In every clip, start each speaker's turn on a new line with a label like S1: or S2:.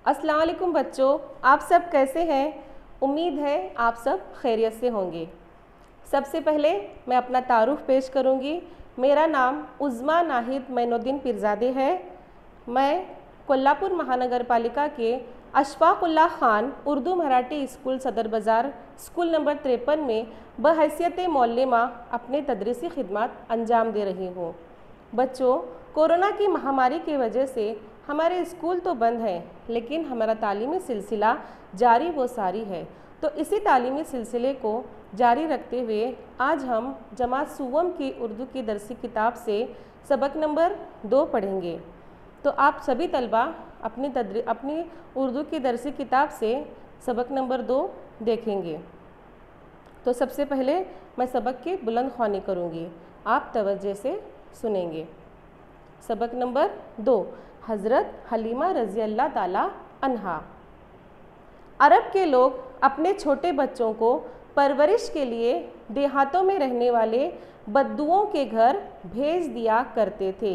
S1: अस्सलाम वालेकुम बच्चों, आप सब कैसे हैं? उम्मीद है आप सब खैरियत से होंगे। सबसे पहले मैं अपना तारुफ पेश करूंगी। मेरा नाम उज़्मा नाहिद मैनुद्दीन पीरज़ादे है। मैं कोल्हापुर महानगर पालिका के अशफाक़ुल्लाह ख़ान उर्दू मराठी स्कूल सदर बाज़ार स्कूल नंबर 53 में बहैसियत मौल्लिमा अपने तदरीसी खिदमत अंजाम दे रही हूँ। बच्चों, कोरोना की महामारी की वजह से हमारे स्कूल तो बंद हैं, लेकिन हमारा तालीमी सिलसिला जारी व सारी है। तो इसी तालीमी सिलसिले को जारी रखते हुए आज हम जमात सुवम की उर्दू की दरसी किताब से सबक नंबर 2 पढ़ेंगे। तो आप सभी तलबा अपनी उर्दू की दरसी किताब से सबक नंबर 2 देखेंगे। तो सबसे पहले मैं सबक की बुलंद ख्वानी करूँगी, आप तवज्जो से सुनेंगे। सबक नंबर 2, हज़रत हलीमा रज़ी अल्लाह ताला अन्हा। अरब के लोग अपने छोटे बच्चों को परवरिश के लिए देहातों में रहने वाले बद्दुओं के घर भेज दिया करते थे।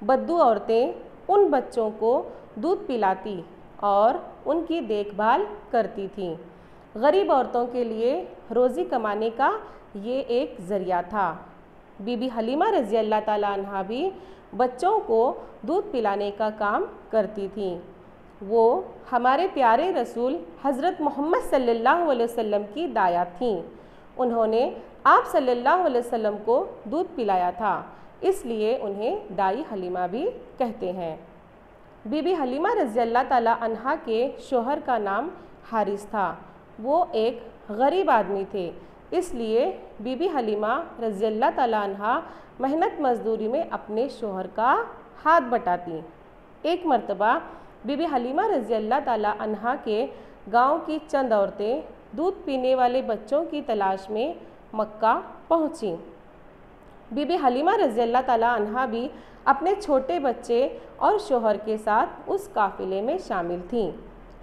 S1: बद्दू औरतें उन बच्चों को दूध पिलाती और उनकी देखभाल करती थीं। गरीब औरतों के लिए रोज़ी कमाने का ये एक ज़रिया था। बीबी हलीमा रज़ी अल्लाह ताला अन्हा भी बच्चों को दूध पिलाने का काम करती थीं। वो हमारे प्यारे रसूल हज़रत मोहम्मद सल्लल्लाहु अलैहि वसल्लम की दाया थीं। उन्होंने आप सल्लल्लाहु अलैहि वसल्लम को दूध पिलाया था, इसलिए उन्हें दाई हलीमा भी कहते हैं। बीबी हलीमा रज़ी अल्लाह ताला अन्हा के शोहर का नाम हारिस था। वो एक गरीब आदमी थे, इसलिए बीबी हलीमा रज़ी अल्लाह ताला अन्हा मेहनत मजदूरी में अपने शोहर का हाथ बटाती। एक मर्तबा बीबी हलीमा रज़ी अल्लाह ताला अन्हा के गांव की चंद औरतें दूध पीने वाले बच्चों की तलाश में मक्का पहुंची। बीबी हलीमा रज़ी अल्लाह ताला अन्हा भी अपने छोटे बच्चे और शोहर के साथ उस काफ़िले में शामिल थीं।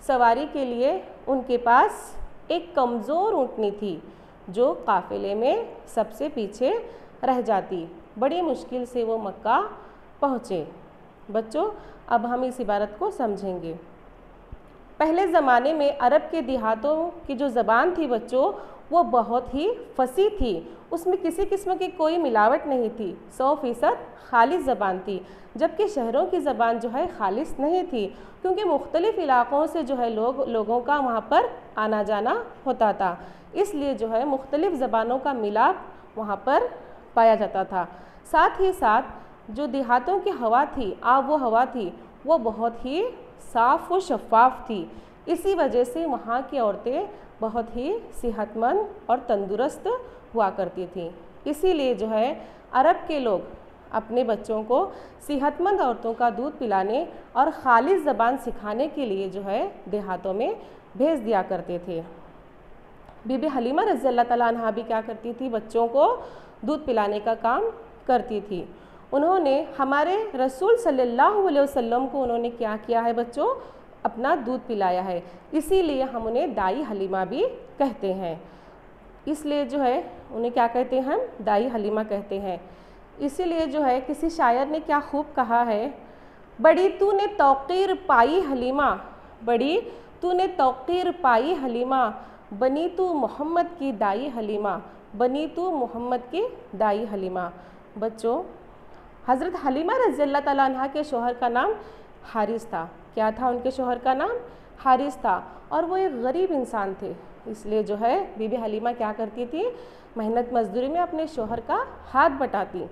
S1: सवारी के लिए उनके पास एक कमज़ोर ऊँटनी थी जो काफ़िले में सबसे पीछे रह जाती। बड़ी मुश्किल से वो मक्का पहुँचे। बच्चों, अब हम इस इबारत को समझेंगे। पहले ज़माने में अरब के देहातों की जो ज़बान थी बच्चों, वो बहुत ही फसी थी। उसमें किसी किस्म की कोई मिलावट नहीं थी, 100% खालिस ज़बान थी। जबकि शहरों की ज़बान जो है खालिस नहीं थी, क्योंकि मुख्तलिफ़ इलाक़ों से जो है लोगों का वहाँ पर आना जाना होता था। इसलिए जो है मुख्तलिफ़ ज़बानों का मिलाप वहाँ पर पाया जाता था। साथ ही साथ जो देहातों की हवा थी, आब व हवा थी, वो बहुत ही साफ़ व शफ़ाफ़ थी। इसी वजह से वहाँ की औरतें बहुत ही सेहतमंद और तंदुरुस्त हुआ करती थीं। इसीलिए जो है अरब के लोग अपने बच्चों को सेहतमंद औरतों का दूध पिलाने और खालिस ज़बान सिखाने के लिए जो है देहातों में भेज दिया करते थे। बीबी हलीमा रज़ी अल्लाह ताला अन्हा भी क्या करती थी, बच्चों को दूध पिलाने का काम करती थी। उन्होंने हमारे रसूल सल्लल्लाहु अलैहि वसल्लम को उन्होंने क्या किया है बच्चों, अपना दूध पिलाया है। इसीलिए हम उन्हें दाई हलीमा भी कहते हैं। इसलिए जो है उन्हें क्या कहते हैं, हम दाई हलीमा कहते हैं। इसीलिए जो है किसी शायर ने क्या खूब कहा है, बड़ी तूने तौक़ीर पाई हलीमा, बड़ी तूने तौक़ीर पाई हलीमा, बनी तू मोहम्मद की दाई हलीमा, बनी तू मोहम्मद की दाई हलीमा। बच्चों, हज़रत हलीमा रज़ी अल्लाह ताला अन्हा के शोहर का नाम हारिस था। क्या था उनके शोहर का नाम? हारिस था। और वो एक गरीब इंसान थे, इसलिए जो है बीबी हलीमा क्या करती थी, मेहनत मजदूरी में अपने शोहर का हाथ बटाती।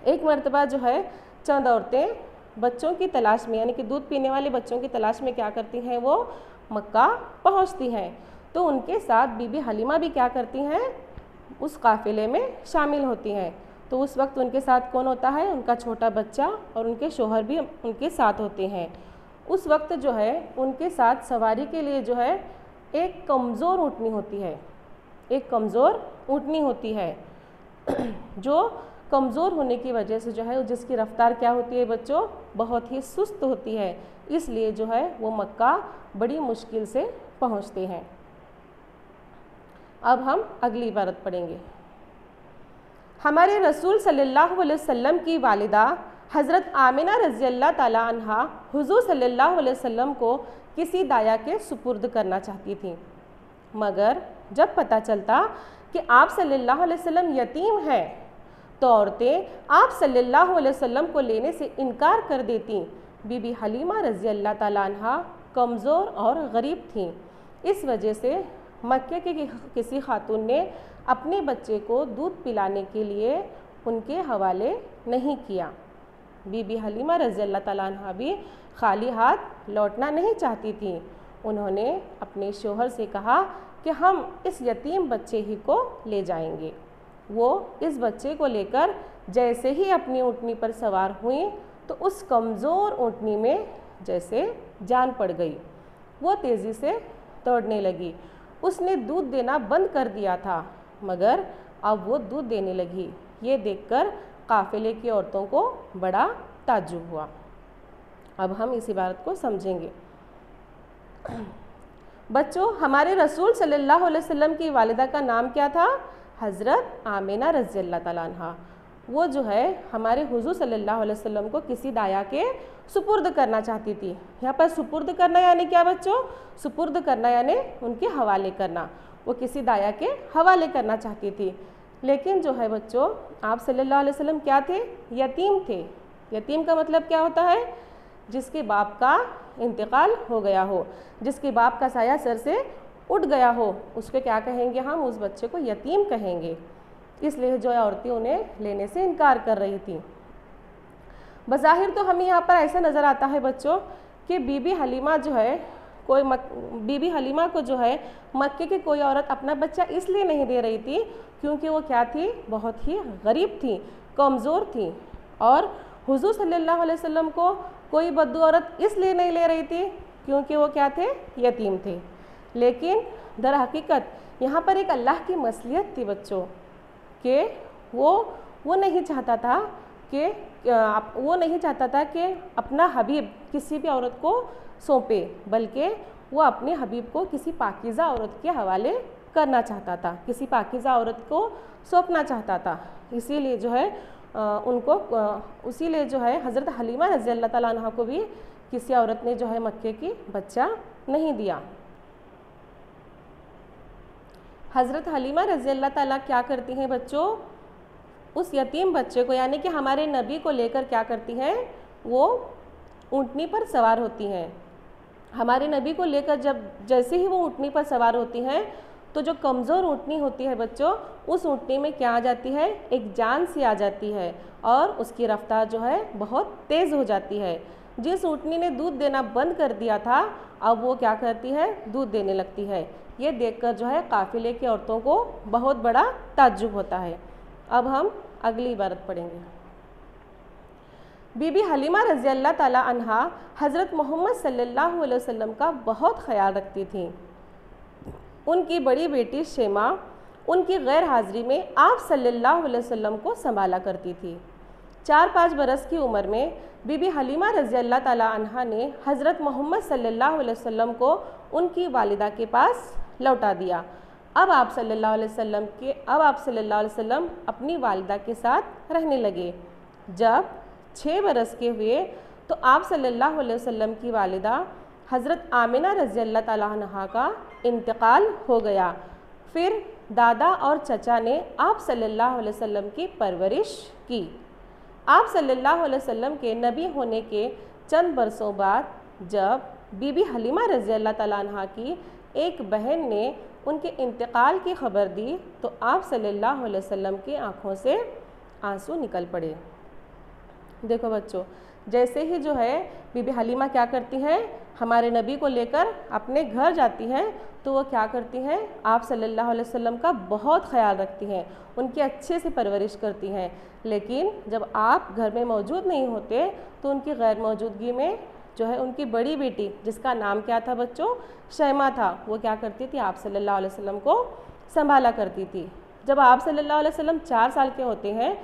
S1: एक मर्तबा जो है चंद औरतें बच्चों की तलाश में, यानी कि दूध पीने वाले बच्चों की तलाश में क्या करती हैं, वो मक्का पहुंचती हैं। तो उनके साथ बीबी हलीमा भी क्या करती हैं, उस काफ़िले में शामिल होती हैं। तो उस वक्त उनके साथ कौन होता है, उनका छोटा बच्चा और उनके शोहर भी उनके साथ होते हैं। उस वक्त जो है उनके साथ सवारी के लिए जो है एक कमज़ोर ऊँटनी होती है, एक कमज़ोर ऊँटनी होती है जो कमज़ोर होने की वजह से जो है जिसकी रफ़्तार क्या होती है बच्चों, बहुत ही सुस्त होती है। इसलिए जो है वो मक्का बड़ी मुश्किल से पहुँचते हैं। अब हम अगली इबारत पढ़ेंगे। हमारे रसूल सल्लल्लाहु अलैहि वसल्लम की वालिदा हज़रत आमिना रज़ी अल्लाह ताला अन्हा हुज़ूर सल्लल्लाहु अलैहि वसल्लम को किसी दाया के सुपुर्द करना चाहती थी, मगर जब पता चलता कि आप सल्लल्लाहु अलैहि वसल्लम यतीम हैं तो औरतें आप सल्लल्लाहु अलैहि वसल्लम को लेने से इनकार कर देती। बीबी हलीमा रज़ी अल्लाह ताला अन्हा कमज़ोर और गरीब थीं। इस वजह से मक्के की किसी खातून ने अपने बच्चे को दूध पिलाने के लिए उनके हवाले नहीं किया। बीबी हलीमा रज़ी अल्लाह ताला अन्हा भी खाली हाथ लौटना नहीं चाहती थी। उन्होंने अपने शोहर से कहा कि हम इस यतीम बच्चे ही को ले जाएंगे। वो इस बच्चे को लेकर जैसे ही अपनी ऊँटनी पर सवार हुई तो उस कमज़ोर ऊँटनी में जैसे जान पड़ गई। वो तेज़ी से दौड़ने लगी। उसने दूध देना बंद कर दिया था, मगर अब वो दूध देने लगी। ये देखकर काफ़िले की औरतों को बड़ा ताज्जुब हुआ। अब हम इस इबारत को समझेंगे। बच्चों, हमारे रसूल सल्लल्लाहु अलैहि वसल्लम की वालिदा का नाम क्या था? हज़रत आमिना रज़ी अल्लाह ताला अन्हा। वो जो है हमारे हुज़ूर सल्लल्लाहु अलैहि वसल्लम को किसी दाया के सुपुर्द करना चाहती थी। यहाँ पर सुपुर्द करना यानी क्या बच्चों? सुपुर्द करना यानी उनके हवाले करना। वो किसी दाया के हवाले करना चाहती थी। लेकिन जो है बच्चों, आप सल्लल्लाहु अलैहि वसल्लम क्या थे? यतीम थे। यतीम का मतलब क्या होता है? जिसके बाप का इंतकाल हो गया हो, जिसके बाप का साया सर से उठ गया हो, उसको क्या कहेंगे हम? उस बच्चे को यतीम कहेंगे। इसलिए जो औरतें उन्हें लेने से इनकार कर रही थी। बज़ाहिर तो हमें यहाँ पर ऐसा नज़र आता है बच्चों कि बीबी हलीमा जो है बीबी हलीमा को जो है मक्के की कोई औरत अपना बच्चा इसलिए नहीं दे रही थी क्योंकि वो क्या थी? बहुत ही गरीब थी, कमज़ोर थी। और हुज़ूर सल्लल्लाहु अलैहि वसल्लम को कोई बद्दू औरत इसलिए नहीं ले रही थी क्योंकि वो क्या थे? यतीम थे। लेकिन दर हकीकत यहाँ पर एक अल्लाह की मसलियत थी बच्चों कि वो नहीं चाहता था कि अपना हबीब किसी भी औरत को सौंपे, बल्कि वो अपने हबीब को किसी पाकीज़ा औरत के हवाले करना चाहता था, किसी पाकीज़ा औरत को सौंपना चाहता था। इसीलिए जो है उसीलिए जो है हज़रत हलीमा रज़ी अल्लाह ताला अन्हा को भी किसी औरत ने जो है मक्के की बच्चा नहीं दिया। हज़रत हलीमा रज़ी अल्लाह ताला क्या करती हैं बच्चों? उस यतीम बच्चे को यानी कि हमारे नबी को लेकर क्या करती हैं? वो ऊँटनी पर सवार होती हैं। हमारे नबी को लेकर जैसे ही वो ऊँटनी पर सवार होती हैं तो जो कमज़ोर ऊँटनी होती है बच्चों, उस ऊँटनी में क्या आ जाती है? एक जान सी आ जाती है और उसकी रफ्तार जो है बहुत तेज़ हो जाती है। जिस ऊँटनी ने दूध देना बंद कर दिया था, अब वो क्या करती है? दूध देने लगती है। ये देखकर जो है काफ़िले की औरतों को बहुत बड़ा ताज्जुब होता है। अब हम अगली इबारत पढ़ेंगे। बीबी हलीमा रज़ी अल्लाह ताला अन्हा हज़रत मोहम्मद सल्लल्लाहु अलैहि वसल्लम का बहुत ख्याल रखती थीं। उनकी बड़ी बेटी शेमा उनकी गैर हाज़िरी में आप सल्लल्लाहु अलैहि वसल्लम को संभाला करती थी। 4-5 बरस की उम्र में बीबी हलीमा रज़ी अल्लाह ताला अन्हा ने हज़रत मोहम्मद सल्लल्लाहु अलैहि वसल्लम को उनकी वालिदा के पास लौटा दिया। अब आप सल्लल्लाहु अलैहि वसल्लम अपनी वालिदा के साथ रहने लगे। जब 6 बरस के हुए तो आप सल्लल्लाहु अलैहि वसल्लम की वालिदा हज़रत आमिना रज़ी अल्लाह ताला अन्हा का इंतकाल हो गया। फिर दादा और चचा ने आप सल्लल्लाहु अलैहि वसल्लम की परवरिश की। आप सल्लल्लाहु अलैहि वसल्लम के नबी होने के चंद बरसों बाद जब बीबी हलीमा रज़ी अल्लाह ताला अन्हा की एक बहन ने उनके इंतकाल की खबर दी तो आप सल्लल्लाहु अलैहि वसल्लम की आँखों से आंसू निकल पड़े। देखो बच्चों, जैसे ही जो है बीबी हलीमा क्या करती हैं? हमारे नबी को लेकर अपने घर जाती हैं तो वो क्या करती हैं? आप सल्लल्लाहु अलैहि वसल्लम का बहुत ख्याल रखती हैं, उनकी अच्छे से परवरिश करती हैं। लेकिन जब आप घर में मौजूद नहीं होते तो उनकी गैर मौजूदगी में जो है उनकी बड़ी बेटी, जिसका नाम क्या था बच्चों? शैमा था, वो क्या करती थी? आप सल्लल्लाहु अलैहि वसल्लम को संभाला करती थी। जब आप सल्लल्लाहु अलैहि वसल्लम 4 साल के होते हैं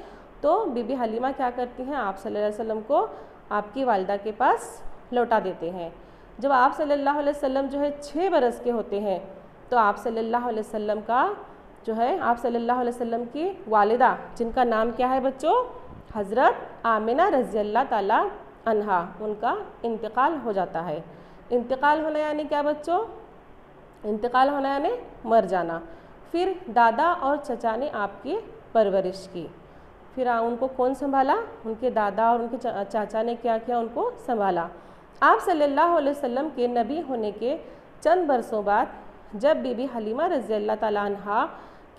S1: तो बीबी हलीमा क्या करती हैं? आप सल्लल्लाहु अलैहि वसल्लम को आपकी वालिदा के पास लौटा देते हैं। जब आप सल्लल्लाहु अलैहि वसल्लम जो है 6 बरस के होते हैं तो आप सल्लल्लाहु अलैहि वसल्लम का जो है आप सल्लल्लाहु अलैहि वसल्लम की वालिदा, जिनका नाम क्या है बच्चों? हज़रत आमिना रज़ी अल्लाह ताला अन्हा उनका इंतकाल हो जाता है। इंतकाल होना यानी क्या बच्चों? इंतकाल होना यानी मर जाना। फिर दादा और चचा ने आपकी परवरिश की। फिर उनको कौन संभाला? उनके दादा और उनके चाचा ने क्या किया? उनको संभाला। आप सल्लल्लाहु अलैहि वसल्लम के नबी होने के चंद बरसों बाद जब बीबी हलीमा रज़ी अल्लाह ताला अन्हा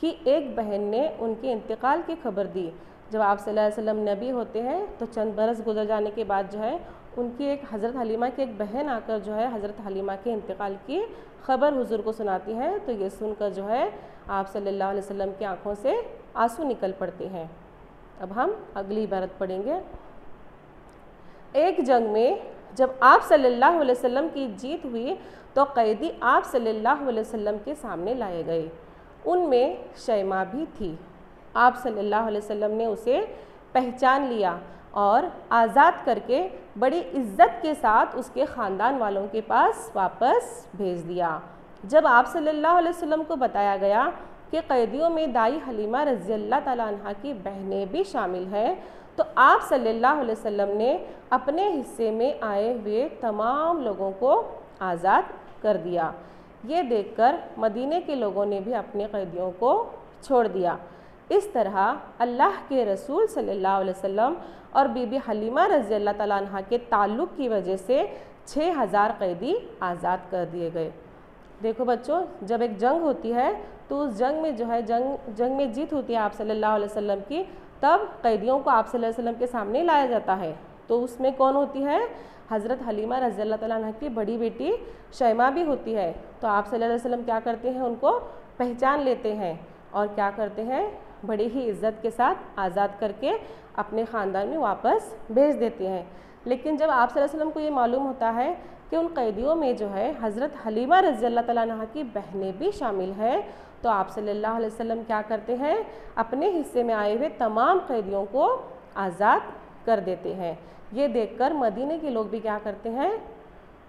S1: की एक बहन ने उनके इंतकाल की खबर दी, जब आप सल्लल्लाहु अलैहि वसल्लम नबी होते हैं तो चंद बरस गुजर जाने के बाद जो है उनकी एक हज़रत हलीमा की एक बहन आकर जो है हज़रत हलीमा के इंतकाल की खबर हुजूर को सुनाती है, तो ये सुनकर जो है आप सल्लल्लाहु अलैहि वसल्लम की आंखों से आंसू निकल पड़ते हैं। अब हम अगली इबारत पढ़ेंगे। एक जंग में जब आप सल्लल्लाहु अलैहि वसल्लम की जीत हुई तो कैदी आप सल्लल्लाहु अलैहि वसल्लम के सामने लाए गए। उनमें शैमा भी थी। आप सल्लल्लाहु अलैहि वसल्लम ने उसे पहचान लिया और आज़ाद करके बड़ी इज्जत के साथ उसके ख़ानदान वालों के पास वापस भेज दिया। जब आप सल्लल्लाहु अलैहि वसल्लम को बताया गया कि कैदियों में दाई हलीमा रज़ी अल्लाह ताला अन्हा की बहनें भी शामिल हैं, तो आप सल्लल्लाहु अलैहि वसल्लम ने अपने हिस्से में आए हुए तमाम लोगों को आज़ाद कर दिया। ये देखकर मदीने के लोगों ने भी अपने कैदियों को छोड़ दिया। इस तरह अल्लाह के रसूल सल्लल्लाहु अलैहि वसल्लम और बीबी हलीमा रज़ी अल्लाह ताला अन्हा के ताल्लुक़ की वजह से 6000 कैदी आज़ाद कर दिए गए। देखो बच्चों, जब एक जंग होती है तो उस जंग में जो है जंग में जीत होती है आप सल्लल्लाहु अलैहि वसल्लम की, तब कैदियों को आप सल्लल्लाहु अलैहि वसल्लम के सामने लाया जाता है। तो उसमें कौन होती है? हज़रत हलीमा रज़ी अल्लाह ताला अन्हा की बड़ी बेटी शैमा भी होती है। तो आप सल्लल्लाहु अलैहि वसल्लम क्या करते हैं? उनको पहचान लेते हैं और क्या करते हैं? बड़ी ही इज़्ज़त के साथ आज़ाद करके अपने ख़ानदान में वापस भेज देते हैं। लेकिन जब आप सल्लल्लाहु अलैहि वसल्लम को ये मालूम होता है कि उन कैदियों में जो है हज़रत हलीमा रज़ी अल्लाह ताला अन्हा की बहनें भी शामिल हैं, तो आप सल्लल्लाहु अलैहि वसल्लम क्या करते हैं? अपने हिस्से में आए हुए तमाम कैदियों को आज़ाद कर देते हैं। ये देखकर मदीने के लोग भी क्या करते हैं?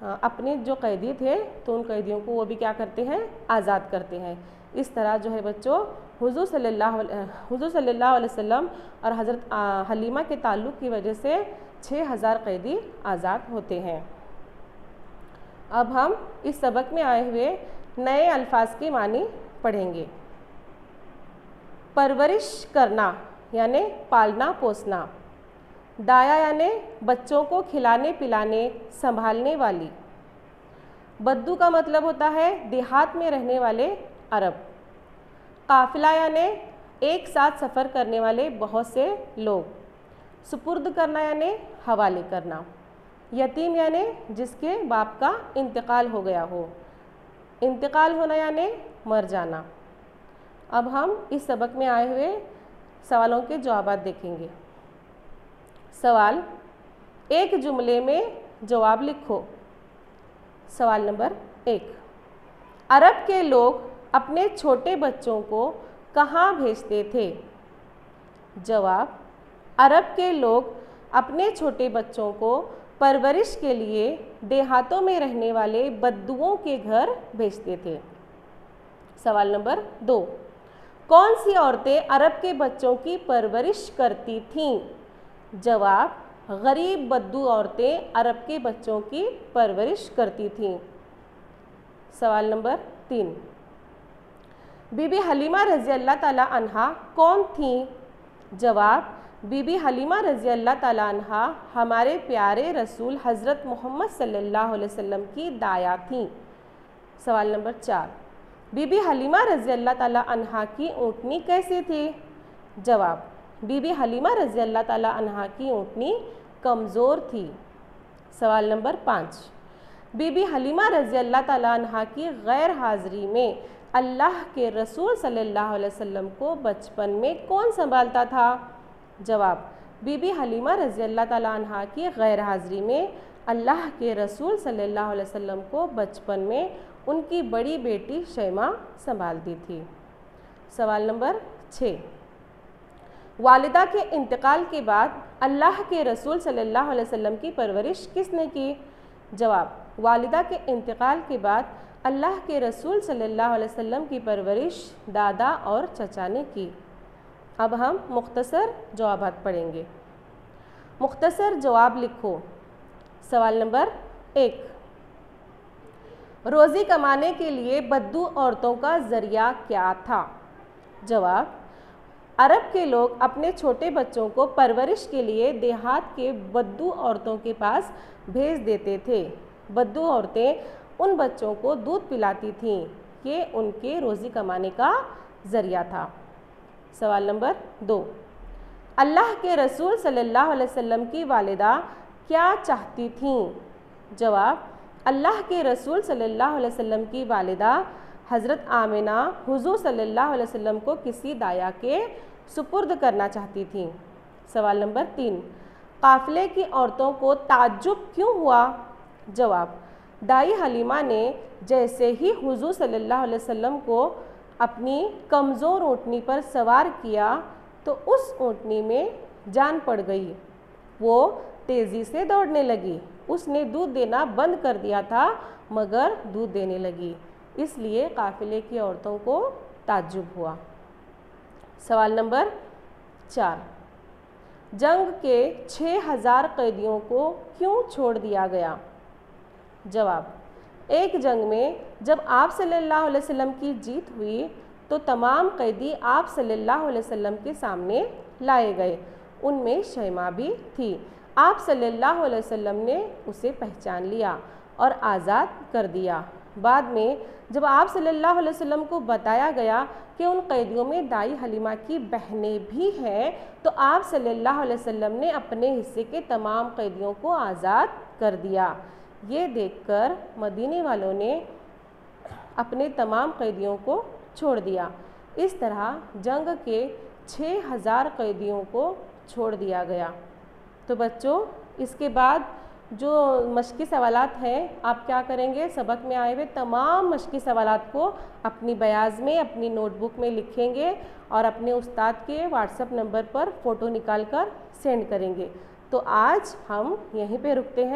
S1: अपने जो कैदी थे तो उन कैदियों को वो भी क्या करते हैं? आज़ाद करते हैं। इस तरह जो है बच्चों हुज़ूर सल्लल्लाहु अलैहि वसल्लम और हज़रत हलीमा के ताल्लुक़ की वजह से 6000 कैदी आज़ाद होते हैं। अब हम इस सबक में आए हुए नए अल्फाज के मानी पढ़ेंगे। परवरिश करना यानी पालना पोसना। दाया यानी बच्चों को खिलाने पिलाने संभालने वाली। बद्दू का मतलब होता है देहात में रहने वाले अरब। काफिला यानी एक साथ सफ़र करने वाले बहुत से लोग। सुपुर्द करना यानी हवाले करना। यतीम यानी जिसके बाप का इंतकाल हो गया हो। इंतकाल होना यानी मर जाना। अब हम इस सबक में आए हुए सवालों के जवाब देखेंगे। सवाल, एक जुमले में जवाब लिखो। सवाल नंबर 1, अरब के लोग अपने छोटे बच्चों को कहाँ भेजते थे? जवाब, अरब के लोग अपने छोटे बच्चों को परवरिश के लिए देहातों में रहने वाले बद्दुओं के घर भेजते थे। सवाल नंबर 2, कौन सी औरतें अरब के बच्चों की परवरिश करती थीं? जवाब, गरीब बद्दू औरतें अरब के बच्चों की परवरिश करती थीं। सवाल नंबर 3, बीबी हलीमा रज़ी अल्लाह ताला अन्हा कौन थीं? जवाब, बीबी हलीमा रज़ी अल्लाह ताला अन्हा हमारे प्यारे रसूल हज़रत मोहम्मद सल्लल्लाहु अलैहि वसल्लम की दाया थीं। सवाल नंबर 4, बीबी हलीमा रज़ी अल्लाह ताला अन्हा की ऊँटनी कैसे थी? जवाब, बीबी हलीमा रज़ी अल्लाह ताला अन्हा की ऊँटनी कमज़ोर थी। सवाल नंबर 5, बीबी हलीमा रज़ी अल्लाह ताला अन्हा की गैर हाज़िरी में अल्लाह के रसूल सल्लल्लाहु अलैहि वसल्लम को बचपन में कौन संभालता था? जवाब, बीबी हलीमा रज़ी अल्लाह ताला अन्हा की गैर हाज़िरी में अल्लाह के रसूल सल्लल्लाहु अलैहि वसल्लम को बचपन में उनकी बड़ी बेटी शैमा संभालती थी। सवाल नंबर 6, वालिदा के इंतकाल के बाद अल्लाह के रसूल सल्लल्लाहु अलैहि वसल्लम की परवरिश किसने की? जवाब, वालिदा के इंतकाल के बाद अल्लाह के रसूल सल्लल्लाहु अलैहि वसल्लम की परवरिश दादा और चचा ने की। अब हम मुख्तसर जवाबात पढ़ेंगे। मुख्तसर जवाब लिखो। सवाल नंबर 1, रोज़ी कमाने के लिए बद्दू औरतों का ज़रिया क्या था? जवाब, अरब के लोग अपने छोटे बच्चों को परवरिश के लिए देहात के बद्दू औरतों के पास भेज देते थे। बद्दू औरतें उन बच्चों को दूध पिलाती थीं। ये उनके रोज़ी कमाने का ज़रिया था। सवाल नंबर 2, अल्लाह के रसूल सल्लल्लाहु अलैहि वसल्लम की वालिदा क्या चाहती थीं? जवाब, अल्लाह के रसूल सल्लल्लाहु अलैहि वसल्लम की वालिदा हज़रत आमिना हुज़ूर सल्लल्लाहु अलैहि वसल्लम को किसी दाया के सुपुर्द करना चाहती थीं। सवाल नंबर 3, काफ़िले की औरतों को ताज्जुब क्यों हुआ? जवाब, दाई हलीमा ने जैसे ही हुज़ूर सल्लल्लाहु अलैहि वसल्लम को अपनी कमज़ोर ऊँटनी पर सवार किया तो उस ऊँटनी में जान पड़ गई। वो तेज़ी से दौड़ने लगी। उसने दूध देना बंद कर दिया था मगर दूध देने लगी, इसलिए काफ़िले की औरतों को ताज्जुब हुआ। सवाल नंबर 4, जंग के 6000 कैदियों को क्यों छोड़ दिया गया? जवाब, एक जंग में जब आप सल्लल्लाहु अलैहि वसल्लम की जीत हुई तो तमाम कैदी आप सल्लल्लाहु अलैहि वसल्लम के सामने लाए गए। उनमें शैमा भी थी। आप सल्लल्लाहु अलैहि वसल्लम ने उसे पहचान लिया और आज़ाद कर दिया। बाद में जब आप सल्लल्लाहु अलैहि वसल्लम को बताया गया कि उन कैदियों में दाई हलीमा की बहनें भी हैं तो आप सल्लल्लाहु अलैहि वसल्लम ने अपने हिस्से के तमाम कैदियों को आज़ाद कर दिया। ये देखकर मदीने वालों ने अपने तमाम कैदियों को छोड़ दिया। इस तरह जंग के 6000 कैदियों को छोड़ दिया गया। तो बच्चों, इसके बाद जो मश्की सवालात हैं आप क्या करेंगे, सबक में आए हुए तमाम मश्की सवालात को अपनी बयाज़ में अपनी नोटबुक में लिखेंगे और अपने उस्ताद के व्हाट्सएप नंबर पर फ़ोटो निकाल कर सेंड करेंगे। तो आज हम यहीं पे रुकते हैं।